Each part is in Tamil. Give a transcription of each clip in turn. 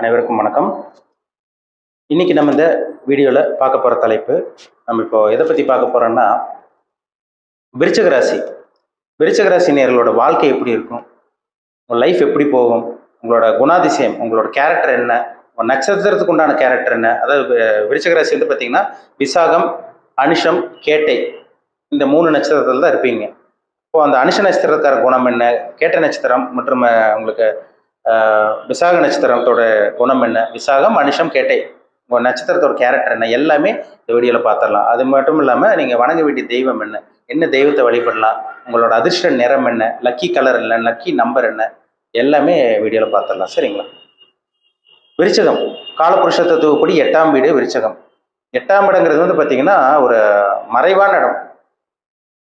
அனைவருக்கும் வணக்கம். இன்னைக்கு நம்ம இந்த வீடியோவில் பார்க்க போகிற தலைப்பு, நம்ம இப்போ எதை பற்றி பார்க்க போகிறோம்னா, விருச்சிக ராசி. விருச்சிக ராசி நேயர்களோட வாழ்க்கை எப்படி இருக்கும், உங்கள் லைஃப் எப்படி போகும், உங்களோட குணாதிசயம், உங்களோட கேரக்டர் என்ன, உங்கள் நட்சத்திரத்துக்கு உண்டான கேரக்டர் என்ன. அதாவது விருச்சிக ராசி வந்து பார்த்தீங்கன்னா விசாகம், அனுஷம், கேட்டை, இந்த 3 நட்சத்திரத்தில் தான் இருப்பீங்க. இப்போ அந்த அனுஷ நட்சத்திரக்கார குணம் என்ன, கேட்டை நட்சத்திரம் மற்றும் உங்களுக்கு விசாக நட்சத்திரத்தோட குணம் என்ன, விசாகம், அனுஷம், கேட்டை, உங்கள் நட்சத்திரத்தோட கேரக்டர் என்ன, எல்லாமே இந்த வீடியோவில் பார்த்துடலாம். அது மட்டும் இல்லாமல் நீங்கள் வணங்க வேண்டிய தெய்வம் என்ன, என்ன தெய்வத்தை வழிபடலாம், உங்களோட அதிர்ஷ்ட நிறம் என்ன, லக்கி கலர் என்ன, லக்கி நம்பர் என்ன, எல்லாமே வீடியோவில் பார்த்துடலாம். சரிங்களா? விருச்சகம், காலபுருஷ தத்துவப்படி 8ஆம் வீடு விருச்சகம். 8ஆம் இடங்கிறது வந்து பார்த்தீங்கன்னா ஒரு மறைவான இடம்.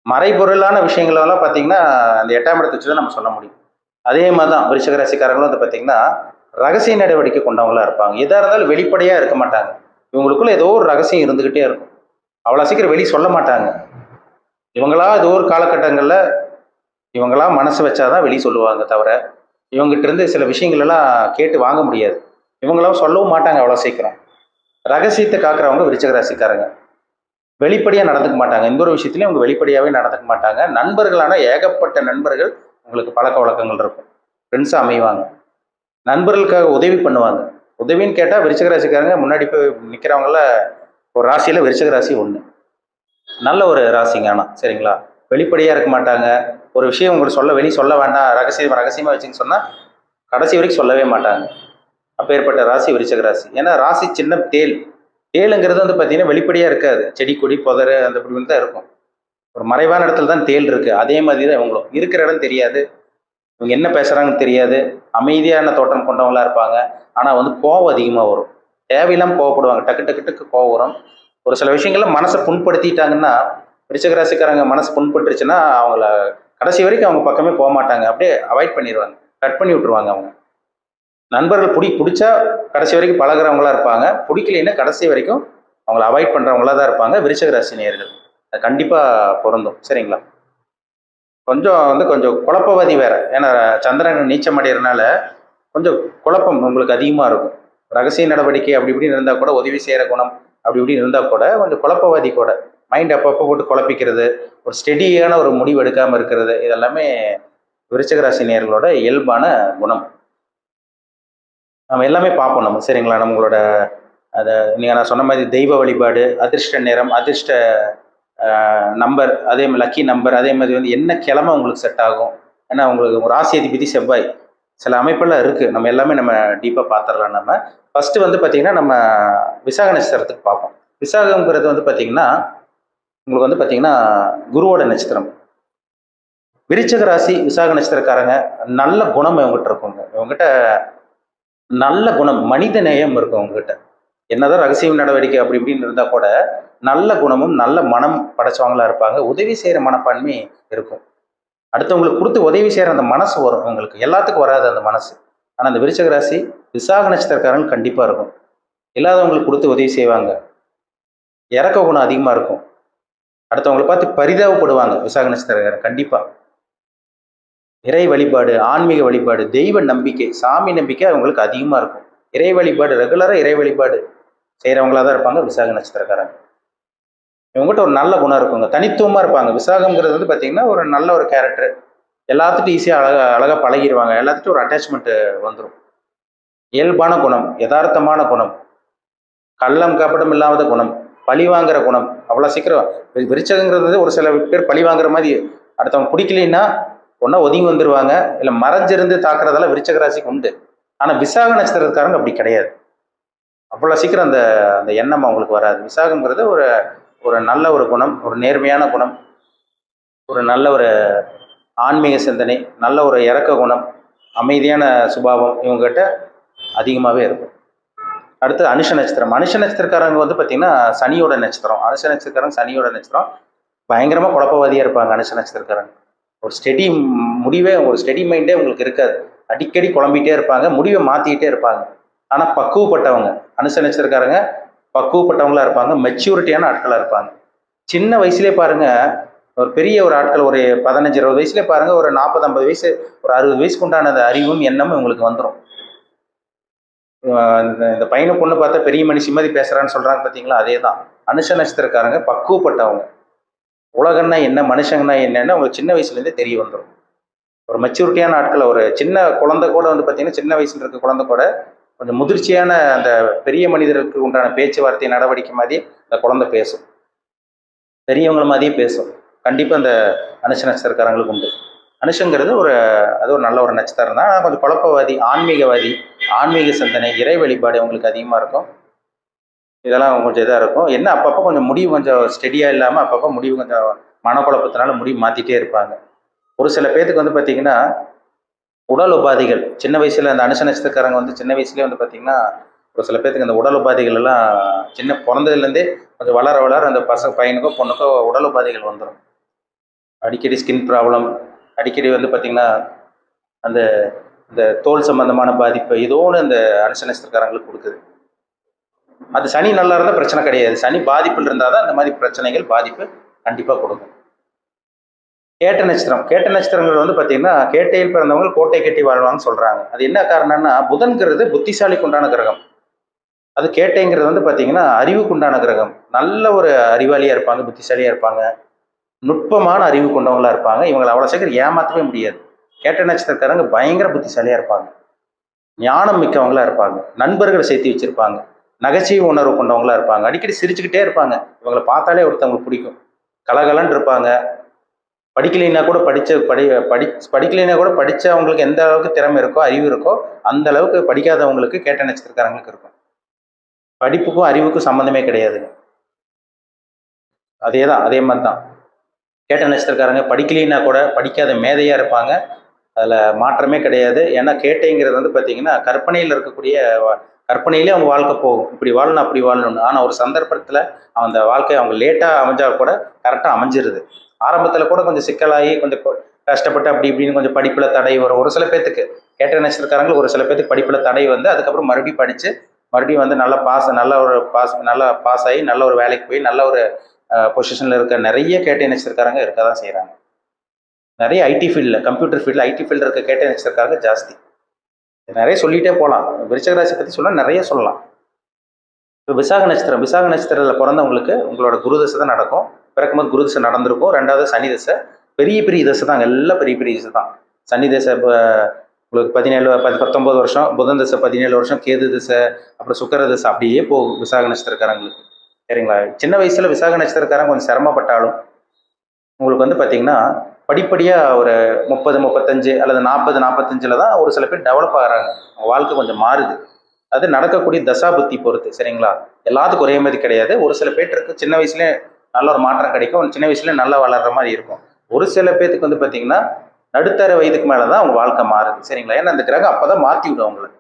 மறைபொருளான விஷயங்களெல்லாம் பார்த்தீங்கன்னா அந்த 8ஆம் இடத்தை வச்சு தான் நம்ம சொல்ல முடியும். அதே மாதிரி தான் விருச்சிக ராசிக்காரங்களும் வந்து பார்த்தீங்கன்னா ரகசிய நடவடிக்கை கொண்டவங்களா இருப்பாங்க. எதாக இருந்தாலும் வெளிப்படையாக இருக்க மாட்டாங்க. இவங்களுக்குள்ள ஏதோ ஒரு ரகசியம் இருந்துக்கிட்டே இருக்கும். அவ்வளோ சீக்கிரம் வெளியே சொல்ல மாட்டாங்க. இவங்களா ஏதோ ஒரு காலகட்டங்களில் இவங்களா மனசு வச்சாதான் வெளியே சொல்லுவாங்க தவிர, இவங்ககிட்ட இருந்து சில விஷயங்கள் எல்லாம் கேட்டு வாங்க முடியாது. இவங்களாம் சொல்லவும் மாட்டாங்க அவ்வளோ சீக்கிரம். ரகசியத்தை காக்குறவங்க விருச்சிக ராசிக்காரங்க. வெளிப்படையாக நடந்துக்க மாட்டாங்க. எந்த ஒரு விஷயத்துலையும் அவங்க வெளிப்படையாகவே நடந்துக்க மாட்டாங்க. நண்பர்களான ஏகப்பட்ட நண்பர்கள் உங்களுக்கு பழக்க வழக்கங்கள் இருக்கும். ஃப்ரெண்ட்ஸாக அமைவாங்க. நண்பர்களுக்காக உதவி பண்ணுவாங்க. உதவின்னு கேட்டால் விருச்சிக ராசிக்காரங்க முன்னாடி போய் நிற்கிறவங்கள ஒரு ராசியில் விருச்சிக ராசி ஒன்று. நல்ல ஒரு ராசிங்க. ஆனால் சரிங்களா, வெளிப்படையாக இருக்க மாட்டாங்க. ஒரு விஷயம் உங்களுக்கு வெளியே சொல்ல வேண்டாம், ரகசியமாக வச்சுன்னு சொன்னால் கடைசி வரைக்கும் சொல்லவே மாட்டாங்க. அப்பேற்பட்ட ராசி விருச்சிக ராசி. ஏன்னா ராசி சின்ன தேளுங்கிறது வந்து பார்த்தீங்கன்னா வெளிப்படையாக இருக்காது. செடி கொடி புதர் அந்த இப்படி தான் இருக்கும். ஒரு மறைவான இடத்துல தான் தேள் இருக்குது. அதே மாதிரி தான் இவங்களும் இருக்கிற இடம் தெரியாது, இவங்க என்ன பேசுகிறாங்கன்னு தெரியாது. அமைதியான தோட்டம் கொண்டவங்களா இருப்பாங்க. ஆனால் வந்து கோவம் அதிகமாக வரும். தேவையில்லாமல் கோவப்படுவாங்க. டக்கு டக்கு டக்கு கோவம் வரும். ஒரு சில விஷயங்கள்ல மனசை புண்படுத்திட்டாங்கன்னா, விருச்சிக ராசிக்காரங்க மனசு புண்பட்டுருச்சுன்னா அவங்கள கடைசி வரைக்கும் அவங்க பக்கமே போக மாட்டாங்க. அப்படியே அவாய்ட் பண்ணிடுவாங்க, கட் பண்ணி விட்டுருவாங்க. அவங்க நண்பர்கள் பிடிச்சா கடைசி வரைக்கும் பழகிறவங்களா இருப்பாங்க. பிடிக்கலைன்னா கடைசி வரைக்கும் அவங்கள அவாய்ட் பண்ணுறவங்களா தான் இருப்பாங்க விருச்சிக ராசி நேயர்கள். அது கண்டிப்பாக பொருந்தும். சரிங்களா? கொஞ்சம் குழப்பவாதி வேற. ஏன்னா சந்திரன் நீச்சம் அடைகிறதுனால கொஞ்சம் குழப்பம் உங்களுக்கு அதிகமாக இருக்கும். ரகசிய நடவடிக்கை அப்படி இப்படின்னு இருந்தால் கூட, உதவி செய்கிற குணம் அப்படி இப்படின்னு இருந்தால் கூட, கொஞ்சம் குழப்பவாதி கூட. மைண்ட் அப்பப்போ போட்டு குழப்பிக்கிறது, ஒரு ஸ்டெடியான ஒரு முடிவு எடுக்காமல் இருக்கிறது, இதெல்லாமே விருச்சிக ராசி நேயர்களோட இயல்பான குணம். நம்ம எல்லாமே பார்ப்போம் நம்ம. சரிங்களா? நம்மளோட அதை நீங்கள் நான் சொன்ன மாதிரி தெய்வ வழிபாடு, அதிர்ஷ்ட நிறம், அதிர்ஷ்ட நம்பர், அதே மாதிரி லக்கி நம்பர், அதே மாதிரி வந்து என்ன கிழமை உங்களுக்கு செட் ஆகும். ஏன்னா உங்களுக்கு ஒரு ராசி அதிபதி செவ்வாய், சில அமைப்பெல்லாம் இருக்குது. நம்ம எல்லாமே நம்ம டீப்பாக பார்த்துடலாம். நம்ம ஃபஸ்ட்டு வந்து பார்த்திங்கன்னா நம்ம விசாக நட்சத்திரத்துக்கு பார்ப்போம். விசாகங்கிறது வந்து பார்த்திங்கன்னா உங்களுக்கு வந்து பார்த்திங்கன்னா குருவோட நட்சத்திரம். விருச்சிக ராசி விசாக நட்சத்திரக்காரங்க நல்ல குணம் இவங்ககிட்ட இருக்குங்க. இவங்ககிட்ட நல்ல குணம், மனித நேயம் இருக்கும் அவங்ககிட்ட. என்னதான் ரகசியம் நடவடிக்கை அப்படி இப்படின்னு இருந்தால் கூட நல்ல குணமும் நல்ல மனம் படைச்சவங்களா இருப்பாங்க. உதவி செய்கிற மனப்பான்மை இருக்கும். அடுத்தவங்களுக்கு கொடுத்து உதவி செய்கிற அந்த மனசு வரும் உங்களுக்கு. எல்லாத்துக்கும் வராது அந்த மனசு. ஆனால் அந்த விருச்சிக ராசி விசாக நட்சத்திரக்காரங்க கண்டிப்பாக இருக்கும். இல்லாதவங்களுக்கு கொடுத்து உதவி செய்வாங்க. இறக்க குணம் அதிகமாக இருக்கும். அடுத்தவங்களை பார்த்து பரிதாபப்படுவாங்க விசாக நட்சத்திரக்காரங்க கண்டிப்பாக. இறை வழிபாடு, ஆன்மீக வழிபாடு, தெய்வ நம்பிக்கை, சாமி நம்பிக்கை அவங்களுக்கு அதிகமாக இருக்கும். இறை வழிபாடு, ரெகுலராக இறை வழிபாடு செய்கிறவங்களா தான் இருப்பாங்க விசாக நட்சத்திரக்காரங்க. இவங்ககிட்ட ஒரு நல்ல குணம் இருக்குங்க. தனித்துவமாக இருப்பாங்க. விசாகங்கிறது வந்து பார்த்தீங்கன்னா ஒரு நல்ல ஒரு கேரக்டர். எல்லாத்துட்டும் ஈஸியாக அழகாக பழகிடுவாங்க. எல்லாத்துட்டும் ஒரு அட்டாச்மெண்ட்டு வந்துடும். இயல்பான குணம், யதார்த்தமான குணம், கள்ளம் கபடம் இல்லாத குணம், பழி வாங்குற குணம். அவ்வளோ சீக்கிரம் விருச்சகங்கிறது ஒரு சில பேர் பழி வாங்குற மாதிரி, அடுத்தவங்க பிடிக்கலைன்னா ஒன்றா ஒதுங்கி வந்துடுவாங்க, இல்லை மறைஞ்சிருந்து தாக்குறதெல்லாம் விருச்சிக ராசிக்கு உண்டு. ஆனால் விசாக நட்சத்திரக்காரங்க அப்படி கிடையாது. அவ்வளோ சீக்கிரம் அந்த அந்த எண்ணம் அவங்களுக்கு வராது. விசாகங்கிறது ஒரு ஒரு நல்ல ஒரு குணம், ஒரு நேர்மையான குணம், ஒரு நல்ல ஒரு ஆன்மீக சிந்தனை, நல்ல ஒரு இறக்க குணம், அமைதியான சுபாவம் இவங்ககிட்ட அதிகமாகவே இருக்கும். அடுத்து அனுஷ நட்சத்திரம். அனுஷ நட்சத்திரக்காரங்க வந்து பார்த்திங்கன்னா சனியோட நட்சத்திரம். அனுஷ நட்சத்திரக்காரங்க சனியோட நட்சத்திரம். பயங்கரமாக குழப்பவாதியாக இருப்பாங்க அனுஷ நட்சத்திரக்காரங்க. ஒரு ஸ்டெடி மைண்டே உங்களுக்கு இருக்காது. அடிக்கடி குழம்பிகிட்டே இருப்பாங்க, முடிவை மாற்றிக்கிட்டே இருப்பாங்க. ஆனால் பக்குவப்பட்டவங்க அனுஷ நட்சத்திரக்காரங்க, பக்குவப்பட்டவங்களா இருப்பாங்க, மெச்சூரிட்டியான ஆட்களாக இருப்பாங்க. சின்ன வயசுலேயே பாருங்கள், ஒரு பெரிய ஒரு ஆட்கள் ஒரு 15-20 வயசுலேயே பாருங்கள், ஒரு 40-50 வயசு, ஒரு 60 வயசுக்கு உண்டான அந்த அறிவும் எண்ணமும் இவங்களுக்கு வந்துடும். இந்த பையனை பொண்ணு பார்த்தா பெரிய மனுஷி மாதிரி பேசுறான்னு சொல்றாங்க பார்த்தீங்களா, அதே தான். அனுஷ நட்சத்திரக்காரங்க பக்குவப்பட்டவங்க. உலகம்னா என்ன, மனுஷங்கன்னா என்னன்னு அவங்களுக்கு சின்ன வயசுலேருந்தே தெரிய வந்துடும். ஒரு மெச்சூரிட்டியான ஆட்கள், ஒரு சின்ன குழந்தை கூட வந்து பார்த்தீங்கன்னா, சின்ன வயசுல இருக்க குழந்தை கூட கொஞ்சம் முதிர்ச்சியான அந்த பெரிய மனிதருக்கு உண்டான பேச்சுவார்த்தை நடவடிக்கை மாதிரி அந்த குழந்தை பேசும். பெரியவங்கள மாதிரியே பேசும். கண்டிப்பாக அந்த அனுஷ நட்சத்திரக்காரங்களுக்கு உண்டு. அனுஷங்கிறது அது ஒரு நல்ல ஒரு நட்சத்திரம் தான். ஆனால் கொஞ்சம் குழப்பவாதி, ஆன்மீகவாதி, ஆன்மீக சிந்தனை, இறை வழிபாடு அவங்களுக்கு அதிகமாக இருக்கும். இதெல்லாம் கொஞ்சம் இதாக இருக்கும். என்ன அப்பப்போ கொஞ்சம் முடிவு கொஞ்சம் ஸ்டெடியாக இல்லாமல் அப்பப்போ முடிவு கொஞ்சம் மனக்குழப்பத்தினால முடிவு மாற்றிட்டே இருப்பாங்க. ஒரு சில பேர்த்துக்கு வந்து பார்த்தீங்கன்னா, உடல் உபாதைகள் சின்ன வயசுல அந்த அனுச நட்சத்திரக்காரங்க வந்து சின்ன வயசுலேயே வந்து பார்த்தீங்கன்னா, ஒரு சில பேர்த்துக்கு அந்த உடல் உபாதைகள் எல்லாம் சின்ன பிறந்ததுலேருந்தே கொஞ்சம் வளர வளர அந்த பையனுக்கோ பொண்ணுக்கோ உடல் உபாதைகள் வந்துடும். அடிக்கடி ஸ்கின் ப்ராப்ளம், அடிக்கடி வந்து பார்த்தீங்கன்னா, அந்த இந்த தோல் சம்பந்தமான பாதிப்பு ஏதோ ஒன்று அந்த அனுச நட்சத்திரக்காரங்களுக்கு கொடுக்குது. அது சனி நல்லா இருந்தால் பிரச்சனை கிடையாது. சனி பாதிப்பில் இருந்தால் தான் அந்த மாதிரி பிரச்சனைகள் பாதிப்பு கண்டிப்பாக கொடுக்கும். கேட்ட நட்சத்திரம், கேட்ட நட்சத்திரங்கள் வந்து பார்த்தீங்கன்னா, கேட்டையில் பிறந்தவங்க கோட்டை கட்டி வாழ்வாங்கன்னு சொல்றாங்க. அது என்ன காரணம்னா, புதன்கிறது புத்திசாலிக்கு உண்டான கிரகம். அது கேட்டைங்கிறது வந்து பார்த்தீங்கன்னா, அறிவுக்கு உண்டான கிரகம். நல்ல ஒரு அறிவாளியா இருப்பாங்க, புத்திசாலியா இருப்பாங்க, நுட்பமான அறிவு கொண்டவங்களா இருப்பாங்க. இவங்களை அவ்வளோ சீக்கிரம் ஏமாற்றவே முடியாது. கேட்ட நட்சத்திரக்காரங்க பயங்கர புத்திசாலியா இருப்பாங்க, ஞானம் மிக்கவங்களா இருப்பாங்க, நண்பர்களை சேர்த்து வச்சிருப்பாங்க, நகைச்சுவை உணர்வு கொண்டவங்களா இருப்பாங்க, அடிக்கடி சிரிச்சுக்கிட்டே இருப்பாங்க. இவங்களை பார்த்தாலே ஒருத்தவங்களுக்கு பிடிக்கும். கலகலன்னு இருப்பாங்க. படிக்கலைன்னா கூட படிக்கலைன்னா கூட படித்தவங்களுக்கு எந்த அளவுக்கு திறமை இருக்கோ, அறிவு இருக்கோ, அந்த அளவுக்கு படிக்காதவங்களுக்கு கேட்ட நட்சத்திரக்காரங்களுக்கு இருக்கும். படிப்புக்கும் அறிவுக்கும் சம்மந்தமே கிடையாதுங்க. அதே மாதிரி தான் கேட்ட நட்சத்திரக்காரங்க படிக்கலைன்னா கூட படிக்காத மேதையாக இருப்பாங்க. அதில் மாற்றமே கிடையாது. ஏன்னா கேட்டைங்கிறது வந்து பார்த்தீங்கன்னா, கற்பனையில் இருக்கக்கூடிய கற்பனையிலே அவங்க வாழ்க்கை போகும். இப்படி வாழணும் அப்படி வாழணும்னு. ஆனால் ஒரு சந்தர்ப்பத்தில் அந்த வாழ்க்கை அவங்க லேட்டாக அமைஞ்சால் கூட கரெக்டாக அமைஞ்சிருது. ஆரம்பத்தில் கூட கொஞ்சம் சிக்கலாகி கொஞ்சம் கஷ்டப்பட்டு அப்படி இப்படின்னு கொஞ்சம் படிப்பில் தடை வரும். ஒரு சில பேர்த்துக்கு கேட்ட நட்சத்திரக்காரங்க ஒரு சில பேர்த்துக்கு படிப்பில் தடை வந்து அதுக்கப்புறம் மறுபடியும் படித்து மறுபடியும் வந்து நல்லா பாஸ் ஆகி நல்ல ஒரு வேலைக்கு போய் நல்ல ஒரு பொசிஷனில் இருக்க நிறைய கேட்ட நட்சத்திரக்காரங்க இருக்க தான் செய்கிறாங்க. நிறைய ஐடி ஃபீல்டில், கம்ப்யூட்டர் ஃபீல்டில், ஐடி ஃபீல்டில் இருக்க கேட்ட நட்சத்திரக்காரங்க ஜாஸ்தி. நிறைய சொல்லிகிட்டே போகலாம். விருச்சிக ராசி பற்றி சொன்னால் நிறைய சொல்லலாம். இப்போ விசாக நட்சத்திரத்தில் பிறந்தவங்களுக்கு உங்களோட குரு தசை தான் நடக்கும். பிறக்கும்போது குரு தசை நடந்திருக்கும். ரெண்டாவது சனி தசை. பெரிய பெரிய தசை தான், எல்லாம் பெரிய பெரிய தசை தான். சனி தசை இப்போ உங்களுக்கு 19 வருஷம், புதன் தசை 17 வருஷம், கேது தசை, அப்புறம் சுக்கர தசை அப்படியே போகும் விசாக நட்சத்திரக்காரங்களுக்கு. சரிங்களா? சின்ன வயசில் விசாக நட்சத்திரக்காரங்க கொஞ்சம் சிரமப்பட்டாலும் உங்களுக்கு வந்து பார்த்தீங்கன்னா, படிப்படியாக ஒரு 30, 35 அல்லது 40, 45 தான் ஒரு சில பேர் டெவலப் ஆகிறாங்க. வாழ்க்கை கொஞ்சம் மாறுது. அது நடக்கக்கூடிய தசா புத்தி பொறுத்து. சரிங்களா? எல்லாத்துக்கும் ஒரே மாதிரி கிடையாது. ஒரு சில பேருக்கு சின்ன வயசுலேயே நல்ல ஒரு மாற்றம் கிடைக்கும், சின்ன வயசுலேயே நல்லா வளர்கிற மாதிரி இருக்கும். ஒரு சில பேர்த்துக்கு வந்து பார்த்தீங்கன்னா, நடுத்தர வயதுக்கு மேலே தான் அவங்க வாழ்க்கை மாறுது. சரிங்களா? ஏன்னா அந்த கிரகம் அப்போ தான் மாற்றி விடும் அவங்களை.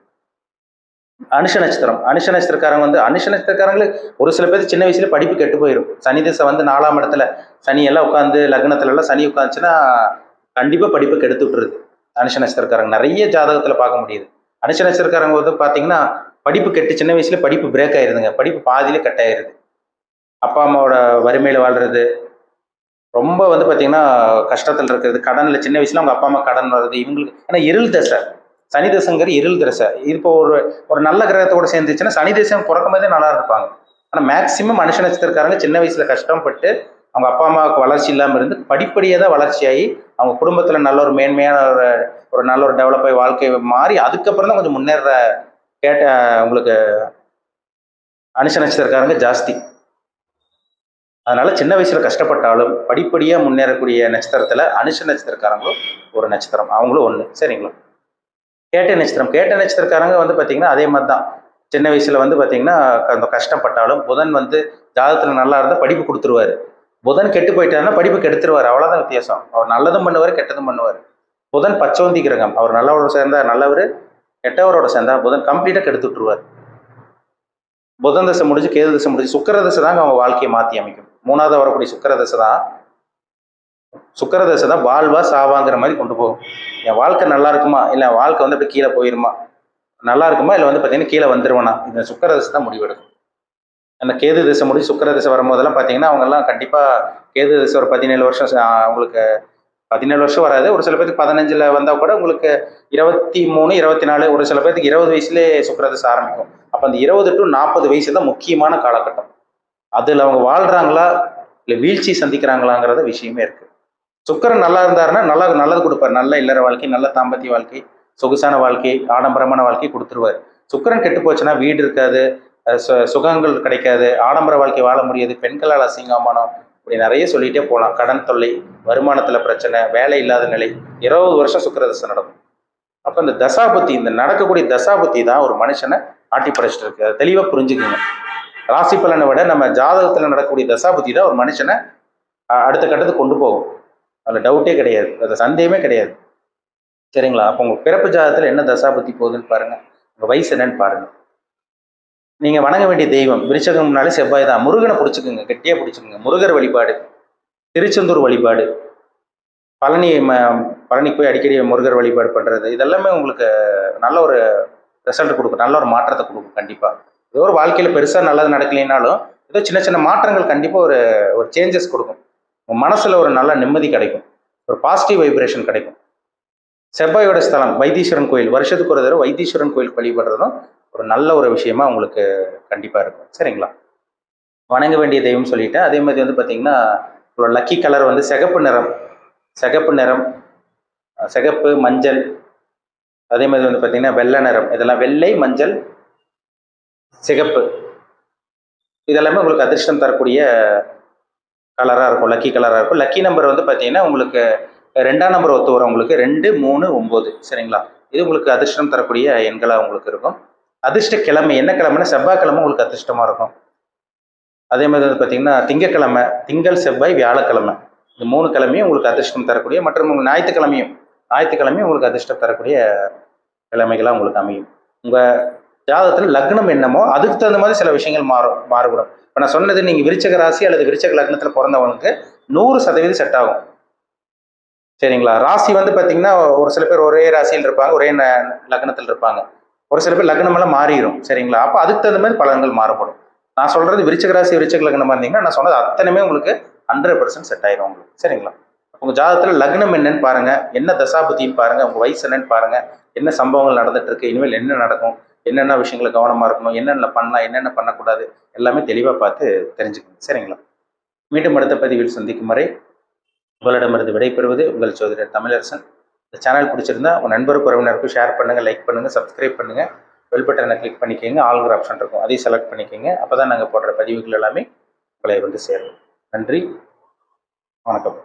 அனுஷ நட்சத்திரக்காரங்க வந்து அனுஷ நட்சத்திரக்காரங்களுக்கு ஒரு சில பேர் சின்ன வயசுல படிப்பு கெட்டு போயிடும். சனி திசை வந்து 4ஆம் இடத்துல சனி எல்லாம் உட்காந்து லக்னத்துல எல்லாம் சனி உட்காந்துச்சுன்னா கண்டிப்பா படிப்பு கெடுத்து விட்டுருது. அனுஷ நட்சத்திரக்காரங்க நிறைய ஜாதகத்துல பார்க்க முடியுது. அனுஷ நட்சத்திரக்காரங்க வந்து பாத்தீங்கன்னா படிப்பு கெட்டு சின்ன வயசுல படிப்பு பிரேக் ஆயிருதுங்க. படிப்பு பாதியில கட் ஆயிருது. அப்பா அம்மாவோட வறுமையில வாழ்றது, ரொம்ப வந்து பாத்தீங்கன்னா கஷ்டத்துல இருக்கிறது, கடன்ல சின்ன வயசுல அவங்க அப்பா அம்மா கடன் வருது இவங்களுக்கு. ஏன்னா இருள் தசை, சனி தசைங்கிற இருள் தசை. இது இப்போ ஒரு நல்ல கிரகத்தோட சேர்ந்துச்சுன்னா சனி தசை பிறக்கும் போதே நல்லா இருப்பாங்க. ஆனால் மேக்சிமம் மனுஷ நட்சத்திரக்காரங்க சின்ன வயசுல கஷ்டப்பட்டு அவங்க அப்பா அம்மாவுக்கு வளர்ச்சி இல்லாமல் இருந்து படிப்படியாக தான் வளர்ச்சியாகி அவங்க குடும்பத்தில் நல்ல ஒரு மேன்மையான ஒரு நல்ல ஒரு டெவலப் ஆகி வாழ்க்கை மாறி அதுக்கப்புறம் தான் கொஞ்சம் முன்னேற கேட்ட உங்களுக்கு அனுஷ நட்சத்திரக்காரங்க ஜாஸ்தி. அதனால சின்ன வயசுல கஷ்டப்பட்டாலும் படிப்படியா முன்னேறக்கூடிய நட்சத்திரத்துல அனுஷ நட்சத்திரக்காரங்களும் ஒரு நட்சத்திரம், அவங்களும் ஒண்ணு. சரிங்களா? கேட்ட நட்சத்திரக்காரங்க வந்து பாத்தீங்கன்னா அதே மாதிரி தான். சின்ன வயசுல வந்து பாத்தீங்கன்னா கஷ்டப்பட்டாலும் புதன் வந்து ஜாதகத்துல நல்லா இருந்தா படிப்பு கொடுத்துருவாரு. புதன் கெட்டு போயிட்டாருன்னா படிப்பு கெடுத்துருவாரு. அவ்வளவுதான் வித்தியாசம். அவர் நல்லதும் பண்ணுவார், கெட்டதும் பண்ணுவார். புதன் பச்சோந்தி கிரகம். அவர் நல்லவரோட சேர்ந்தா நல்லவர், கெட்டவரோட சேர்ந்தா புதன் கம்ப்ளீட்டா கெடுத்து விட்டுருவார். புதன் தசை முடிஞ்சு கேது தசை முடிஞ்சு சுக்கர தசை தாங்க அவங்க வாழ்க்கையை மாற்றி அமைக்கும். 3ஆவது வரக்கூடிய சுக்கர தசை தான் வாழ்வா சாவாங்கிற மாதிரி கொண்டு போகும். என் வாழ்க்கை நல்லா இருக்குமா, இல்லை வாழ்க்கை வந்து அப்படியே கீழே போயிருமா, நல்லா இருக்குமா, இல்லை வந்து பார்த்தீங்கன்னா கீழே வந்துருவேனா, இந்த சுக்கர தசை தான் முடிவெடுக்கும். அந்த கேது தசை முடிஞ்சு சுக்கர தசை வரும்போதெல்லாம் பார்த்தீங்கன்னா அவங்கெல்லாம் கண்டிப்பாக கேது தசை ஒரு 17 வருஷம் அவங்களுக்கு 17 வருஷம் வராது. ஒரு சில பேருக்கு 15ல் வந்தால் கூட உங்களுக்கு 23, 24, ஒரு சில பேருக்கு 20 வயசுலேயே சுக்கிரதசை ஆரம்பிக்கும். அப்போ அந்த 20 to 40 வயசு தான் முக்கியமான காலகட்டம். அதில் அவங்க வாழ்கிறாங்களா இல்லை வீழ்ச்சி சந்திக்கிறாங்களாங்கிறத விஷயமே இருக்குது. சுக்கிரன் நல்லா இருந்தாருன்னா நல்லது கொடுப்பார். நல்ல இல்லற வாழ்க்கை, நல்ல தாம்பத்திய வாழ்க்கை, சொகுசான வாழ்க்கை, ஆடம்பரமான வாழ்க்கை கொடுத்துருவார். சுக்கிரன் கெட்டு போச்சுன்னா வீடு இருக்காது, சுகங்கள் கிடைக்காது, ஆடம்பர வாழ்க்கை வாழ முடியாது, பெண்களால் அசிங்கமானம், இப்படி நிறைய சொல்லிகிட்டே போகலாம். கடன் தொல்லை, வருமானத்தில் பிரச்சனை, வேலை இல்லாத நிலை, 20 வருஷம் சுக்கிரதசை நடக்கும். அப்போ இந்த தசாபுத்தி, இந்த நடக்கக்கூடிய தசாபுத்தி தான் ஒரு மனுஷனை ஆட்டி படைச்சிட்டு இருக்கு. அதை தெளிவாக புரிஞ்சுக்குங்க. ராசி பலனை விட நம்ம ஜாதகத்தில் நடக்கக்கூடிய தசாபுத்தி தான் ஒரு மனுஷனை அடுத்த கட்டத்துக்கு கொண்டு போகும். அதில் டவுட்டே கிடையாது, அது சந்தேகமே கிடையாது. சரிங்களா? அப்போ உங்கள் பிறப்பு ஜாதகத்தில் என்ன தசாபுத்தி போகுதுன்னு பாருங்கள், உங்கள் வயசு என்னன்னு பாருங்கள். நீங்கள் வணங்க வேண்டிய தெய்வம் விருச்சகம் முன்னாலே செவ்வாய் தான். முருகனை பிடிச்சிக்குங்க, கெட்டியாக பிடிச்சிக்குங்க. முருகர் வழிபாடு, திருச்செந்தூர் வழிபாடு, பழனி போய் அடிக்கடி முருகர் வழிபாடு பண்ணுறது, இதெல்லாமே உங்களுக்கு நல்ல ஒரு ரிசல்ட் கொடுக்கும், நல்ல ஒரு மாற்றத்தை கொடுக்கும். கண்டிப்பாக ஏதோ ஒரு வாழ்க்கையில் பெருசாக நல்லது நடக்கலைனாலும் ஏதோ சின்ன சின்ன மாற்றங்கள் கண்டிப்பாக ஒரு சேஞ்சஸ் கொடுக்கும். உங்கள் மனசில் ஒரு நல்ல நிம்மதி கிடைக்கும், ஒரு பாசிட்டிவ் வைப்ரேஷன் கிடைக்கும். செவ்வாயோட ஸ்தலம் வைத்தீஸ்வரன் கோயில், வருஷத்துக்கு ஒரு தடவை வைத்தீஸ்வரன் கோயில் வழிபடுறதும் ஒரு நல்ல ஒரு விஷயமா உங்களுக்கு கண்டிப்பாக இருக்கும். சரிங்களா? வணங்க வேண்டிய தெய்வம் சொல்லிட்டேன். அதே மாதிரி வந்து பார்த்தீங்கன்னா லக்கி கலர் வந்து சிகப்பு நிறம், சிகப்பு, மஞ்சள், அதே மாதிரி வந்து பார்த்தீங்கன்னா வெள்ளை நிறம். இதெல்லாம் வெள்ளை, மஞ்சள், சிகப்பு, இதெல்லாமே உங்களுக்கு அதிர்ஷ்டம் தரக்கூடிய கலராக இருக்கும், லக்கி கலராக இருக்கும். லக்கி நம்பர் வந்து பார்த்தீங்கன்னா உங்களுக்கு 2ஆம் நம்பர் ஒத்து வரும், உங்களுக்கு 2, 3, 9. சரிங்களா? இது உங்களுக்கு அதிர்ஷ்டம் தரக்கூடிய எண்களாக உங்களுக்கு இருக்கும். அதிர்ஷ்ட கிழமை என்ன கிழமைன்னா செவ்வாய்க்கிழமை உங்களுக்கு அதிர்ஷ்டமாக இருக்கும். அதே மாதிரி வந்து பார்த்தீங்கன்னா திங்கக்கிழமை, திங்கள், செவ்வாய், வியாழக்கிழமை, இந்த 3 கிழமையும் உங்களுக்கு அதிர்ஷ்டம் தரக்கூடிய, மற்றும் உங்கள் ஞாயிற்றுக்கிழமையும் உங்களுக்கு அதிர்ஷ்டம் தரக்கூடிய கிழமைகளாக உங்களுக்கு அமையும். உங்கள் ஜாதகத்தில் லக்னம் என்னமோ அதுக்கு தகுந்த மாதிரி சில விஷயங்கள் மாறுபடும். இப்போ நான் சொன்னது நீங்கள் விருச்சக ராசி அல்லது விருச்சக லக்னத்தில் பிறந்தவங்களுக்கு 100% செட் ஆகும். சரிங்களா? ராசி வந்து பார்த்தீங்கன்னா ஒரு சில பேர் ஒரே ராசியில் இருப்பாங்க, ஒரே லக்னத்தில் இருப்பாங்க. ஒரு சில பேர் லக்னமெல்லாம் மாறிடும். சரிங்களா? அப்போ அதுக்கு தகுந்த மாதிரி பலன்கள் மாறுபடும். நான் சொல்கிறது விருச்சக ராசி விருச்சக லக்னமாக இருந்தீங்கன்னா நான் சொன்னது அத்தனையுமே உங்களுக்கு 100% செட் ஆயிடும் உங்களுக்கு. சரிங்களா? உங்கள் ஜாதகத்தில் லக்னம் என்னன்னு பாருங்கள், என்ன தசாபுத்தின்னு பாருங்கள், உங்கள் வயசு என்னன்னு பாருங்கள், என்ன சம்பவங்கள் நடந்துட்டு இருக்கு, இனிமேல் என்ன நடக்கும், என்னென்ன விஷயங்களை கவனமாக இருக்கணும், என்னென்ன பண்ணலாம், என்னென்ன பண்ணக்கூடாது, எல்லாமே தெளிவாக பார்த்து தெரிஞ்சுக்கணும். சரிங்களா? மீண்டும் அடுத்த பதிவில் சந்திக்கும் வரை உங்களிடமிருந்து விடைபெறுவது உங்கள் ஜோதிடர் தமிழரசன். இந்த சேனல் பிடிச்சிருந்தா உங்கள் நண்பருக்கு, உறவினருக்கும் ஷேர் பண்ணுங்கள், லைக் பண்ணுங்கள், சப்ஸ்கிரைப் பண்ணுங்கள், பெல் பட்டனை கிளிக் பண்ணிக்கோங்க, ஆல்கிற ஆப்ஷன் இருக்கும், அதையும் செலக்ட் பண்ணிக்கோங்க. அப்போ தான் நாங்கள் போடுற பதிவுகள் எல்லாமே உங்களை வந்து சேரும். நன்றி, வணக்கம்.